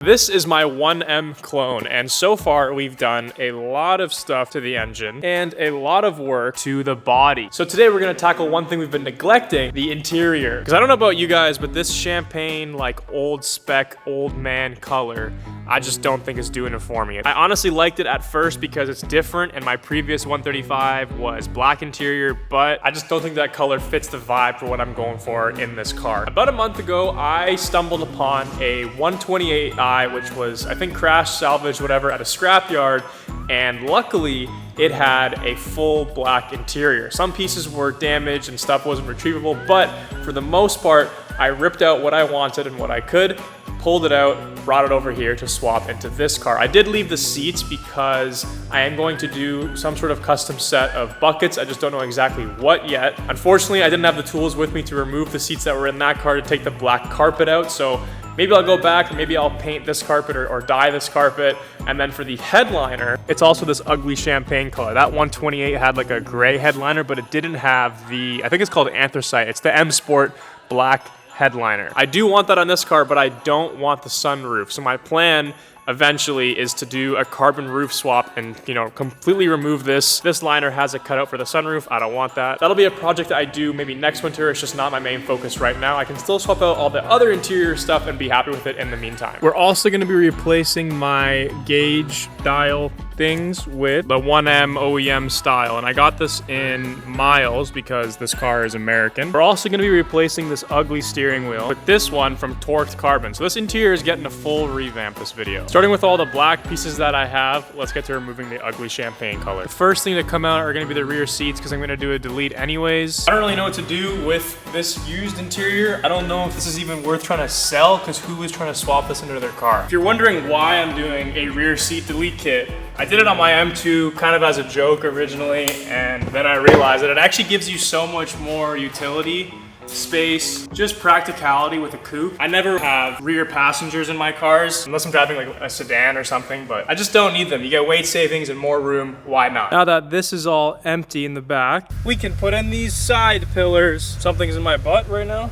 This is my 1M clone, and so far we've done a lot of stuff to the engine and a lot of work to the body. So today we're gonna tackle one thing we've been neglecting, the interior. Because I don't know about you guys, but this champagne, like old spec, old man color, I just don't think it's doing it for me. I honestly liked it at first because it's different, and my previous 135 was black interior, but I just don't think that color fits the vibe for what I'm going for in this car. About a month ago, I stumbled upon a 128i, which was, I think, crashed, salvaged, whatever, at a scrapyard, and luckily it had a full black interior. Some pieces were damaged and stuff wasn't retrievable, but for the most part, I ripped out what I wanted and what I could, pulled it out, brought it over here to swap into this car. I did leave the seats because I am going to do some sort of custom set of buckets. I just don't know exactly what yet. Unfortunately, I didn't have the tools with me to remove the seats that were in that car to take the black carpet out, so maybe I'll go back and maybe I'll paint this carpet or dye this carpet. And then for the headliner, it's also this ugly champagne color. That 128 had like a gray headliner, but it didn't have the, I think it's called anthracite. It's the M Sport black headliner. I do want that on this car, but I don't want the sunroof. So my plan eventually is to do a carbon roof swap and, you know, completely remove this. This liner has a cutout for the sunroof. I don't want that. That'll be a project that I do maybe next winter. It's just not my main focus right now. I can still swap out all the other interior stuff and be happy with it in the meantime. We're also going to be replacing my gauge dial things with the 1M OEM style, and I got this in miles because this car is American. We're also going to be replacing this ugly steering wheel with this one from Torqued Carbon. So this interior is getting a full revamp this video. Starting with all the black pieces that I have, let's get to removing the ugly champagne color. The first thing to come out are going to be the rear seats because I'm going to do a delete anyways. I don't really know what to do with this used interior. I don't know if this is even worth trying to sell because who is trying to swap this into their car? If you're wondering why I'm doing a rear seat delete kit, I did it on my M2 kind of as a joke originally, and then I realized that it actually gives you so much more utility, space, just practicality with a coupe. I never have rear passengers in my cars, unless I'm driving like a sedan or something, but I just don't need them. You get weight savings and more room, why not? Now that this is all empty in the back, we can put in these side pillars. Something's in my butt right now.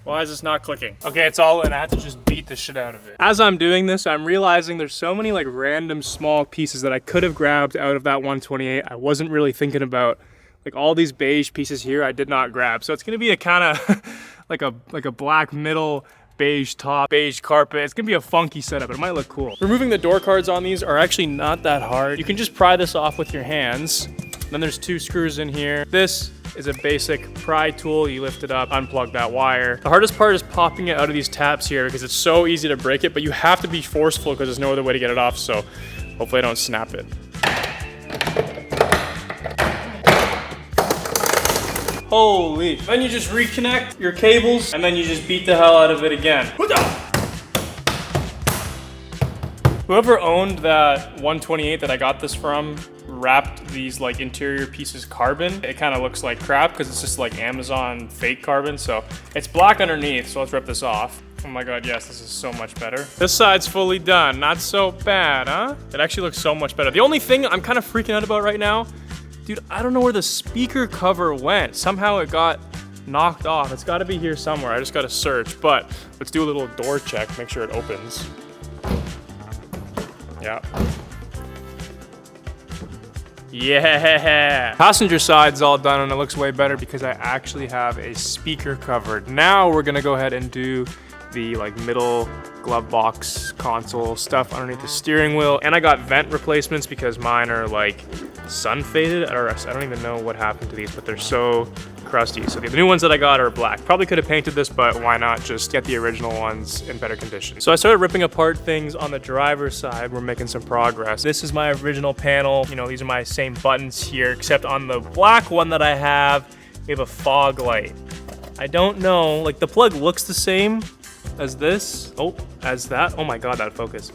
Why is this not clicking? Okay, it's all in. I have to just beat the shit out of it. As I'm doing this, I'm realizing there's so many like random small pieces that I could have grabbed out of that 128. I wasn't really thinking about. Like all these beige pieces here, I did not grab. So it's gonna be a kind of like a black middle, beige top, beige carpet. It's gonna be a funky setup. It might look cool. Removing the door cards on these are actually not that hard. You can just pry this off with your hands. Then there's 2 screws in here. This is a basic pry tool. You lift it up, unplug that wire. The hardest part is popping it out of these tabs here because it's so easy to break it, but you have to be forceful because there's no other way to get it off. So hopefully I don't snap it. Holy. Then you just reconnect your cables and then you just beat the hell out of it again. Whoever owned that 128 that I got this from wrapped these like interior pieces carbon. It kind of looks like crap because it's just like Amazon fake carbon. So it's black underneath, so let's rip this off. Oh my God, yes, this is so much better. This side's fully done. Not so bad, huh? It actually looks so much better. The only thing I'm kind of freaking out about right now, dude, I don't know where the speaker cover went. Somehow it got knocked off. It's gotta be here somewhere. I just gotta search, but let's do a little door check, make sure it opens. Yeah. Yeah. Passenger side's all done and it looks way better because I actually have a speaker covered. Now we're gonna go ahead and do the like middle glove box console stuff underneath the steering wheel. And I got vent replacements because mine are like sun faded, or I don't even know what happened to these, but they're so crusty. So the new ones that I got are black. Probably could have painted this, but why not just get the original ones in better condition. So I started ripping apart things on the driver's side. We're making some progress. This is my original panel. You know, these are my same buttons here, except on the black one that I have, we have a fog light. I don't know, like the plug looks the same as this. Oh, as that. Oh my God, that focus.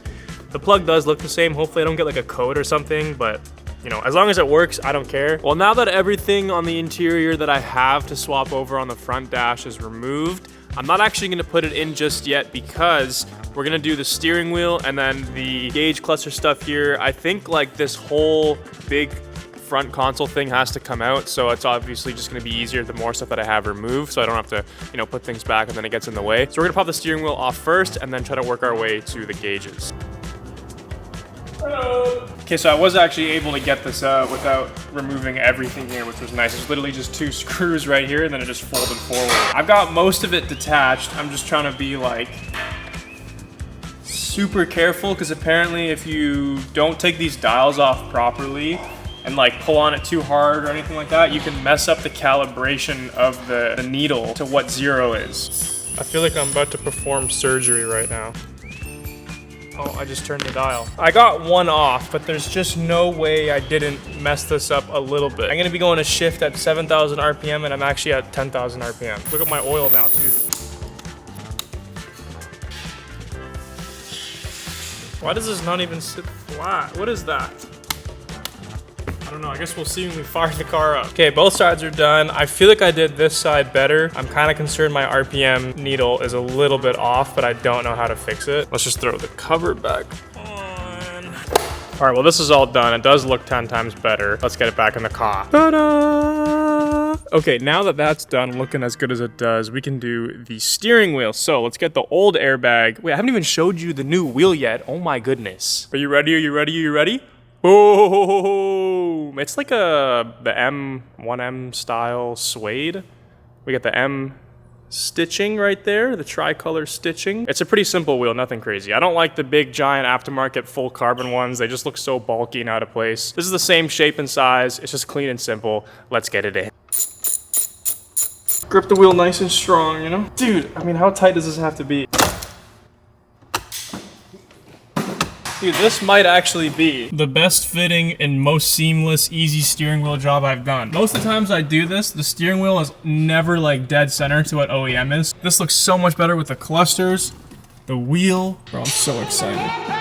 The plug does look the same. Hopefully I don't get like a code or something, but you know, as long as it works, I don't care. Well, now that everything on the interior that I have to swap over on the front dash is removed, I'm not actually gonna put it in just yet because we're gonna do the steering wheel and then the gauge cluster stuff here. I think like this whole big front console thing has to come out, so it's obviously just gonna be easier the more stuff that I have removed, so I don't have to, you know, put things back and then it gets in the way. So we're gonna pop the steering wheel off first and then try to work our way to the gauges. Hello. Okay, so I was actually able to get this out without removing everything here, which was nice. There's literally just 2 screws right here and then it just folded forward. I've got most of it detached. I'm just trying to be like super careful, because apparently if you don't take these dials off properly and like pull on it too hard or anything like that, you can mess up the calibration of the needle to what 0 is. I feel like I'm about to perform surgery right now. Oh, I just turned the dial. I got 1 off, but there's just no way I didn't mess this up a little bit. I'm gonna be going to shift at 7,000 RPM and I'm actually at 10,000 RPM. Look at my oil now too. Why does this not even sit flat? What is that? I don't know, I guess we'll see when we fire the car up. Okay, both sides are done. I feel like I did this side better. I'm kind of concerned my RPM needle is a little bit off, but I don't know how to fix it. Let's just throw the cover back on. All right, well, this is all done. It does look 10 times better. Let's get it back in the car. Ta-da! Okay, now that that's done, looking as good as it does, we can do the steering wheel. So let's get the old airbag. Wait, I haven't even showed you the new wheel yet. Oh my goodness. Are you ready? Are you ready? Are you ready? Boom! It's like the M1M style suede. We got the M stitching right there, the tricolor stitching. It's a pretty simple wheel, nothing crazy. I don't like the big giant aftermarket full carbon ones. They just look so bulky and out of place. This is the same shape and size. It's just clean and simple. Let's get it in. Grip the wheel nice and strong, you know? Dude, I mean, how tight does this have to be? Dude, this might actually be the best fitting and most seamless, easy steering wheel job I've done. Most of the times I do this, the steering wheel is never like dead center to what OEM is. This looks so much better with the clusters, the wheel. Bro, I'm so excited.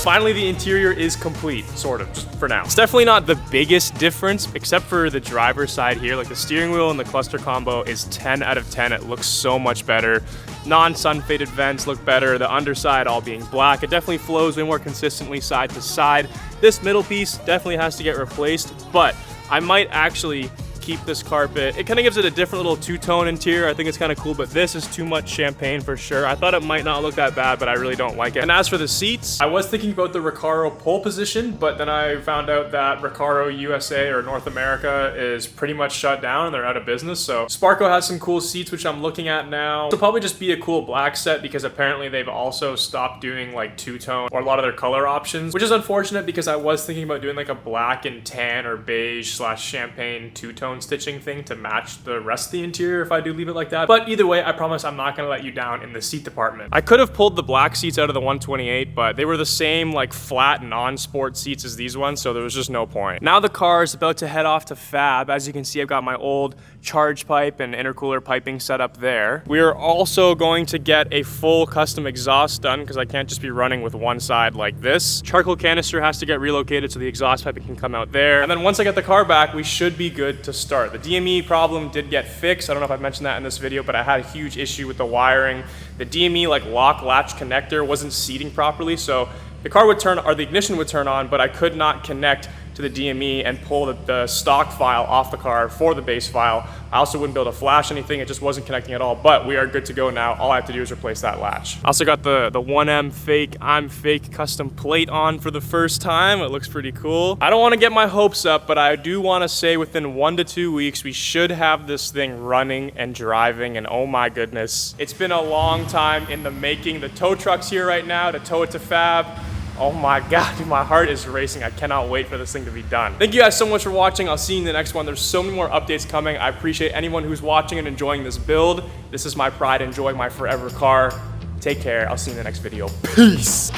Finally, the interior is complete, sort of, just for now. It's definitely not the biggest difference, except for the driver's side here. Like the steering wheel and the cluster combo is 10 out of 10. It looks so much better. Non-sun faded vents look better. The underside all being black. It definitely flows way more consistently side to side. This middle piece definitely has to get replaced, but I might actually keep this carpet. It kind of gives it a different little two-tone interior. I think it's kind of cool, but this is too much champagne for sure. I thought it might not look that bad, but I really don't like it. And as for the seats, I was thinking about the Recaro pole position, but then I found out that Recaro USA or North America is pretty much shut down and they're out of business. So Sparco has some cool seats, which I'm looking at now. It'll probably just be a cool black set because apparently they've also stopped doing like two-tone or a lot of their color options, which is unfortunate because I was thinking about doing like a black and tan or beige / champagne two-tone stitching thing to match the rest of the interior if I do leave it like that. But either way, I promise I'm not gonna let you down in the seat department. I could have pulled the black seats out of the 128, but they were the same like flat non-sport seats as these ones, so there was just no point. Now the car is about to head off to Fab. As you can see, I've got my old charge pipe and intercooler piping set up there. We are also going to get a full custom exhaust done because I can't just be running with one side like this. Charcoal canister has to get relocated so the exhaust pipe can come out there. And then once I get the car back, we should be good to start. The DME problem did get fixed. I don't know if I mentioned that in this video, but I had a huge issue with the wiring. The DME like lock latch connector wasn't seating properly, so the car would turn, or the ignition would turn on, but I could not connect to the DME and pull the stock file off the car for the base file. I also wouldn't be able to flash anything. It just wasn't connecting at all, but we are good to go now. All I have to do is replace that latch. I also got the 1M fake, I'm fake custom plate on for the first time. It looks pretty cool. I don't want to get my hopes up, but I do want to say within 1 to 2 weeks, we should have this thing running and driving, and oh my goodness. It's been a long time in the making. The tow truck's here right now to tow it to Fab. Oh my God, dude, my heart is racing. I cannot wait for this thing to be done. Thank you guys so much for watching. I'll see you in the next one. There's so many more updates coming. I appreciate anyone who's watching and enjoying this build. This is my pride and joy, my forever car. Take care. I'll see you in the next video. Peace.